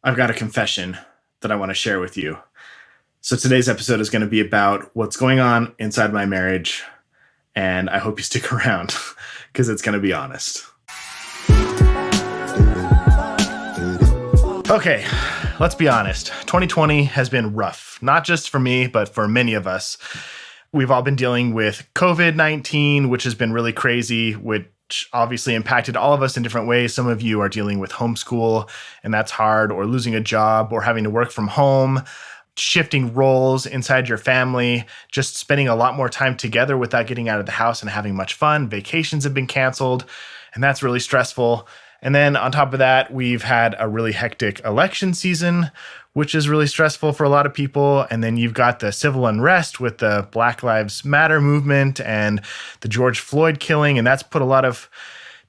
I've got a confession that I want to share with you. So today's episode is going to be about what's going on inside my marriage, and I hope you stick around because it's going to be honest. Okay, let's be honest. 2020 has been rough, not just for me, but for many of us. We've all been dealing with COVID-19, which has been really crazy, which obviously impacted all of us in different ways. Some of you are dealing with homeschool, and that's hard, or losing a job, or having to work from home, shifting roles inside your family, just spending a lot more time together without getting out of the house and having much fun. Vacations have been canceled, and that's really stressful. And then on top of that, we've had a really hectic election season, which is really stressful for a lot of people. And then you've got the civil unrest with the Black Lives Matter movement and the George Floyd killing, and that's put a lot of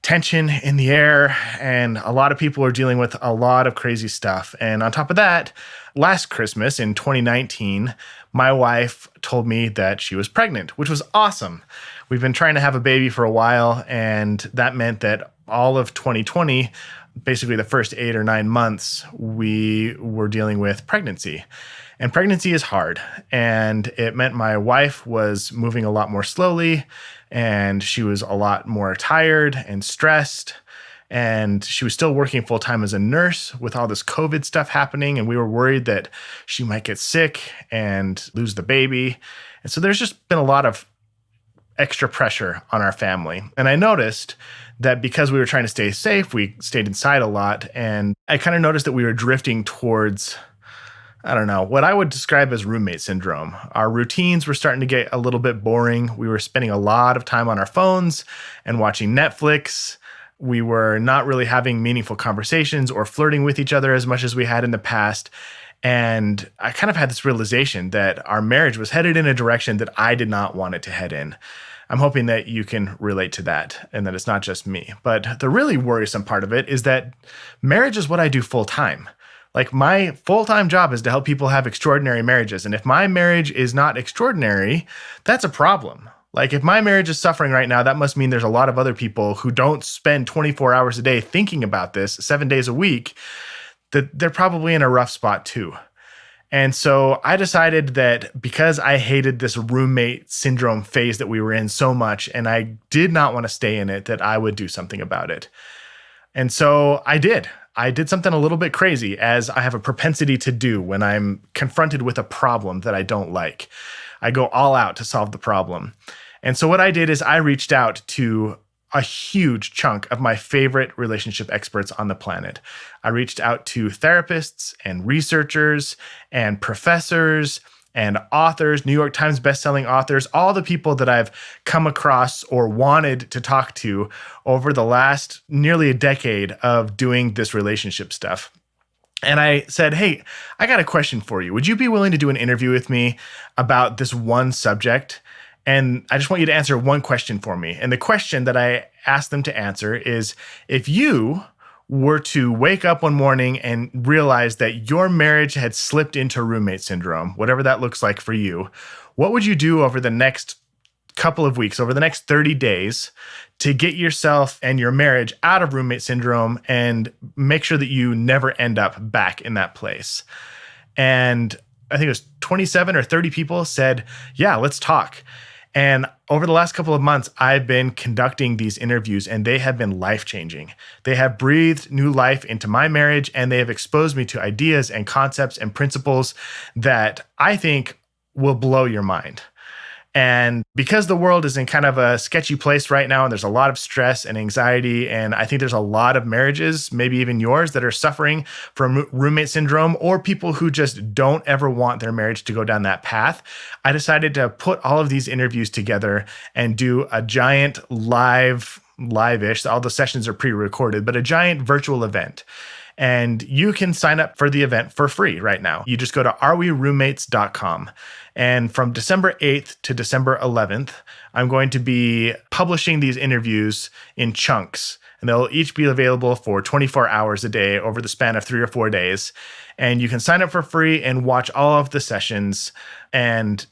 tension in the air, and a lot of people are dealing with a lot of crazy stuff. And on top of that, last Christmas in 2019, my wife told me that she was pregnant, which was awesome. We've been trying to have a baby for a while, and that meant that all of 2020, basically the first 8 or 9 months, we were dealing with pregnancy. And pregnancy is hard. And it meant my wife was moving a lot more slowly, and she was a lot more tired and stressed. And she was still working full time as a nurse with all this COVID stuff happening. And we were worried that she might get sick and lose the baby. And so there's just been a lot of extra pressure on our family. And I noticed that because we were trying to stay safe, we stayed inside a lot. And I kind of noticed that we were drifting towards, I don't know, what I would describe as roommate syndrome. Our routines were starting to get a little bit boring. We were spending a lot of time on our phones and watching Netflix. We were not really having meaningful conversations or flirting with each other as much as we had in the past. And I kind of had this realization that our marriage was headed in a direction that I did not want it to head in. I'm hoping that you can relate to that and that it's not just me. But the really worrisome part of it is that marriage is what I do full time. Like, my full-time job is to help people have extraordinary marriages. And if my marriage is not extraordinary, that's a problem. Like, if my marriage is suffering right now, that must mean there's a lot of other people who don't spend 24 hours a day thinking about this 7 days a week, that they're probably in a rough spot too. And so I decided that because I hated this roommate syndrome phase that we were in so much, and I did not want to stay in it, that I would do something about it. And so I did. I did something a little bit crazy, as I have a propensity to do when I'm confronted with a problem that I don't like. I go all out to solve the problem. And so what I did is I reached out to a huge chunk of my favorite relationship experts on the planet. I reached out to therapists and researchers and professors and authors, New York Times bestselling authors, all the people that I've come across or wanted to talk to over the last nearly a decade of doing this relationship stuff. And I said, hey, I got a question for you. Would you be willing to do an interview with me about this one subject? And I just want you to answer one question for me. And the question that I asked them to answer is, if you were to wake up one morning and realize that your marriage had slipped into roommate syndrome, whatever that looks like for you, what would you do over the next couple of weeks, over the next 30 days, to get yourself and your marriage out of roommate syndrome and make sure that you never end up back in that place? And I think it was 27 or 30 people said, yeah, let's talk. And over the last couple of months, I've been conducting these interviews, and they have been life-changing. They have breathed new life into my marriage, and they have exposed me to ideas and concepts and principles that I think will blow your mind. And because the world is in kind of a sketchy place right now, and there's a lot of stress and anxiety, and I think there's a lot of marriages, maybe even yours, that are suffering from roommate syndrome, or people who just don't ever want their marriage to go down that path, I decided to put all of these interviews together and do a giant live-ish, all the sessions are pre-recorded, but a giant virtual event. And you can sign up for the event for free right now. You just go to areweroommates.com. And from December 8th to December 11th, I'm going to be publishing these interviews in chunks. And they'll each be available for 24 hours a day over the span of 3 or 4 days. And you can sign up for free and watch all of the sessions and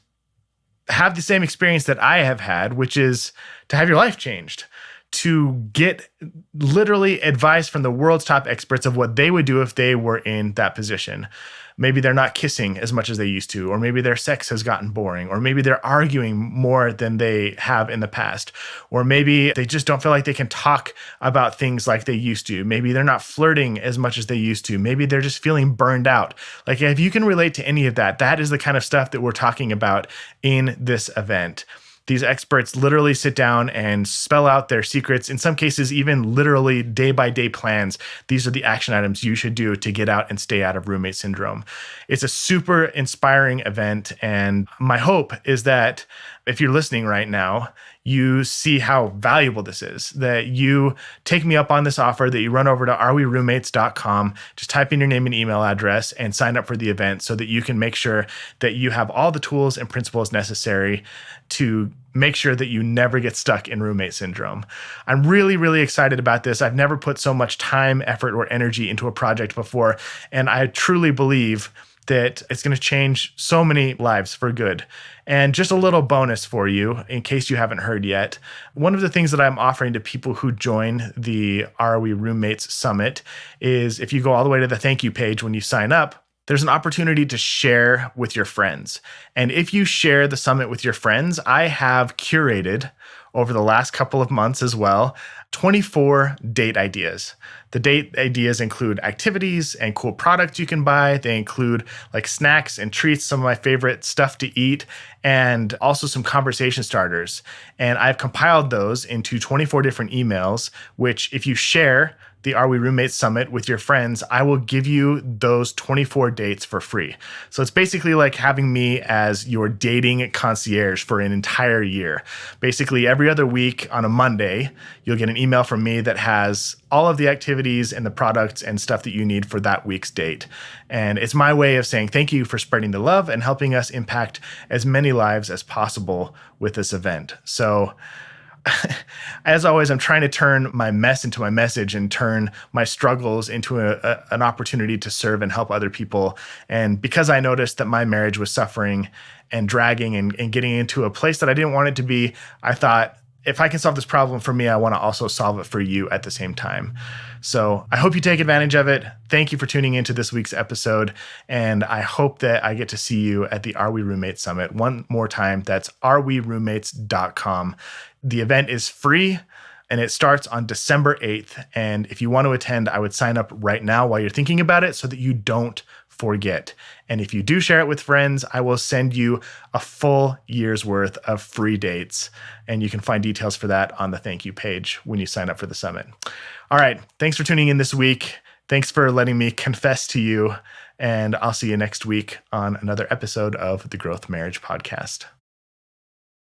have the same experience that I have had, which is to have your life changed, to get literally advice from the world's top experts of what they would do if they were in that position. Maybe they're not kissing as much as they used to, or maybe their sex has gotten boring, or maybe they're arguing more than they have in the past, or maybe they just don't feel like they can talk about things like they used to. Maybe they're not flirting as much as they used to. Maybe they're just feeling burned out. Like if you can relate to any of that, that is the kind of stuff that we're talking about in this event. These experts literally sit down and spell out their secrets, in some cases, even literally day-by-day plans. These are the action items you should do to get out and stay out of roommate syndrome. It's a super inspiring event, and my hope is that if you're listening right now, you see how valuable this is, that you take me up on this offer, that you run over to areweroommates.com, just type in your name and email address and sign up for the event so that you can make sure that you have all the tools and principles necessary to make sure that you never get stuck in roommate syndrome. I'm really, really excited about this. I've never put so much time, effort, or energy into a project before, and I truly believe that it's going to change so many lives for good. And just a little bonus for you, in case you haven't heard yet, one of the things that I'm offering to people who join the Are We Roommates Summit is if you go all the way to the thank you page when you sign up, there's an opportunity to share with your friends. And if you share the summit with your friends, I have curated over the last couple of months as well, 24 date ideas. The date ideas include activities and cool products you can buy. They include like snacks and treats, some of my favorite stuff to eat, and also some conversation starters. And I've compiled those into 24 different emails, which if you share the Are We Roommates Summit with your friends, I will give you those 24 dates for free. So it's basically like having me as your dating concierge for an entire year. Basically, every other week on a Monday, you'll get an email from me that has all of the activities and the products and stuff that you need for that week's date. And it's my way of saying thank you for spreading the love and helping us impact as many lives as possible with this event. So as always, I'm trying to turn my mess into my message and turn my struggles into an opportunity to serve and help other people. And because I noticed that my marriage was suffering and dragging and getting into a place that I didn't want it to be, I thought, if I can solve this problem for me, I want to also solve it for you at the same time. So I hope you take advantage of it. Thank you for tuning into this week's episode. And I hope that I get to see you at the Are We Roommates Summit. One more time, that's areweroommates.com. The event is free and it starts on December 8th. And if you want to attend, I would sign up right now while you're thinking about it so that you don't forget. And if you do share it with friends, I will send you a full year's worth of free dates. And you can find details for that on the thank you page when you sign up for the summit. All right. Thanks for tuning in this week. Thanks for letting me confess to you. And I'll see you next week on another episode of the Growth Marriage Podcast.